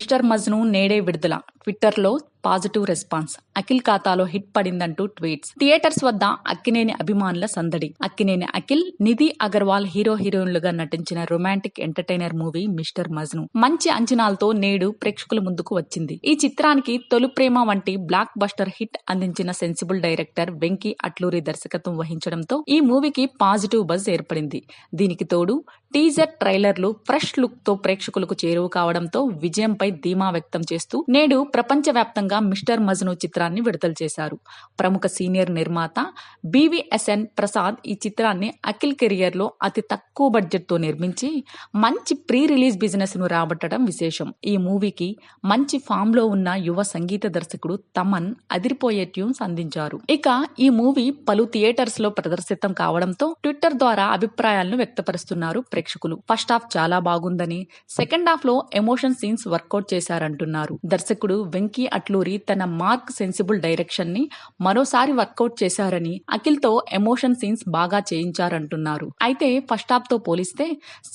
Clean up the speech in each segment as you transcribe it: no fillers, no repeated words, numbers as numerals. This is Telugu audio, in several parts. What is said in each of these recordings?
మిస్టర్ మజ్ను నేడే విడుదల. ట్విట్టర్లో పాజిటివ్ రెస్పాన్స్. అఖిల్ ఖాతాలో హిట్ పడిందంటూ ట్వీట్స్. థియేటర్స్ వద్ద అక్కినేని అభిమానుల సందడి. అక్కినేని అఖిల్, నిధి అగర్వాల్ హీరో హీరోయిన్లుగా నటించిన romantic entertainer movie mister Majnu మంచి అంచనాలతో నేడు ప్రేక్షకుల ముందుకు వచ్చింది. ఈ చిత్రానికి తొలి ప్రేమ వంటి బ్లాక్ బస్టర్ హిట్ అందించిన సెన్సిబుల్ డైరెక్టర్ వెంకీ అట్లూరి దర్శకత్వం వహించడంతో ఈ మూవీకి పాజిటివ్ బజ్ ఏర్పడింది. దీనికి తోడు టీజర్ ట్రైలర్లు ఫ్రెష్ లుక్ తో ప్రేక్షకులకు చేరువ కావడంతో విజయంపై ధీమా వ్యక్తం చేస్తూ నేడు ప్రపంచవ్యాప్తంగా మిస్టర్ మజ్ను చిత్రాన్ని విడుదల చేశారు. ప్రముఖ సీనియర్ నిర్మాత బివిఎస్ఎన్ ప్రసాద్ ఈ చిత్రాన్ని అఖిల్ కెరియర్ లో అతి తక్కువ బడ్జెట్ తో నిర్మించి మంచి ప్రీ రిలీజ్ బిజినెస్ ను రాబట్టడం విశేషం. ఈ మూవీకి మంచి ఫామ్ లో ఉన్న యువ సంగీత దర్శకుడు తమన్ అదిరిపోయే ట్యూన్స్ అందించారు. ఇక ఈ మూవీ పలు థియేటర్స్ లో ప్రదర్శితం కావడంతో ట్విట్టర్ ద్వారా అభిప్రాయాలను వ్యక్తపరుస్తున్నారు ప్రేక్షకులు. ఫస్ట్ హాఫ్ చాలా బాగుందని, సెకండ్ హాఫ్ లో ఎమోషన్ సీన్స్ వర్కౌట్ చేశారంటున్నారు. దర్శకుడు వెంకీ అట్లూరి తన మార్క్ సెన్సిబుల్ డైరెక్షన్ ని మరోసారి వర్కౌట్ చేశారని, అఖిల్ తో ఎమోషన్ సీన్స్ బాగా చేయించారంటున్నారు. అయితే ఫస్ట్ హాఫ్ తో పోలిస్తే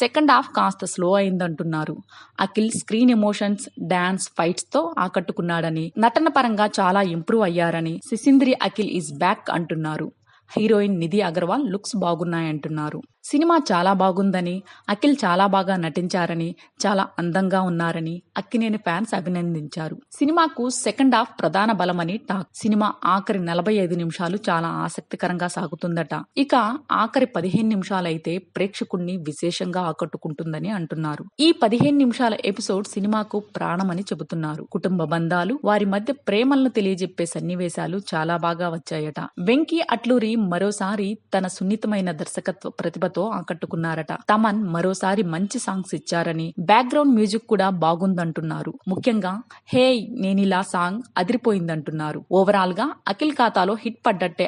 సెకండ్ హాఫ్ కాస్త స్లో అయిందంటున్నారు. Akhil screen emotions, dance, fights తో ఆకట్టుకున్నాడని, నటన పరంగా చాలా ఇంప్రూవ్ అయ్యారని, సిసింద్రి అఖిల్ ఈజ్ బ్యాక్ అంటున్నారు. హీరోయిన్ నిధి అగర్వాల్ లుక్స్ బాగున్నాయంటున్నారు. సినిమా చాలా బాగుందని, అఖిల్ చాలా బాగా నటించారని, చాలా అందంగా ఉన్నారని అక్కినేని ఫ్యాన్స్ అభినందించారు. సినిమాకు సెకండ్ హాఫ్ ప్రధాన బలమని టాక్. సినిమా ఆఖరి 45 నిమిషాలు చాలా ఆసక్తికరంగా సాగుతుందట. ఇక ఆఖరి 15 నిమిషాలైతే ప్రేక్షకుణ్ణి విశేషంగా ఆకట్టుకుంటుందని అంటున్నారు. ఈ 15 నిమిషాల ఎపిసోడ్ సినిమాకు ప్రాణమని చెబుతున్నారు. కుటుంబ బంధాలు, వారి మధ్య ప్రేమలను తెలియజెప్పే సన్నివేశాలు చాలా బాగా వచ్చాయట. వెంకీ అట్లూరి మరోసారి తన సున్నితమైన దర్శకత్వ ప్రతిభతో ఆకట్టుకున్నారట. తమన్ మరోసారి మంచి సాంగ్స్ ఇచ్చారని, బ్యాక్గ్రౌండ్ మ్యూజిక్ కూడా బాగుందంటున్నారు. ముఖ్యంగా హే నేనిలా సాంగ్ అదిరిపోయిందంటున్నారు. ఓవరాల్ గా అఖిల్ ఖాతాలో హిట్ పడ్డట్టే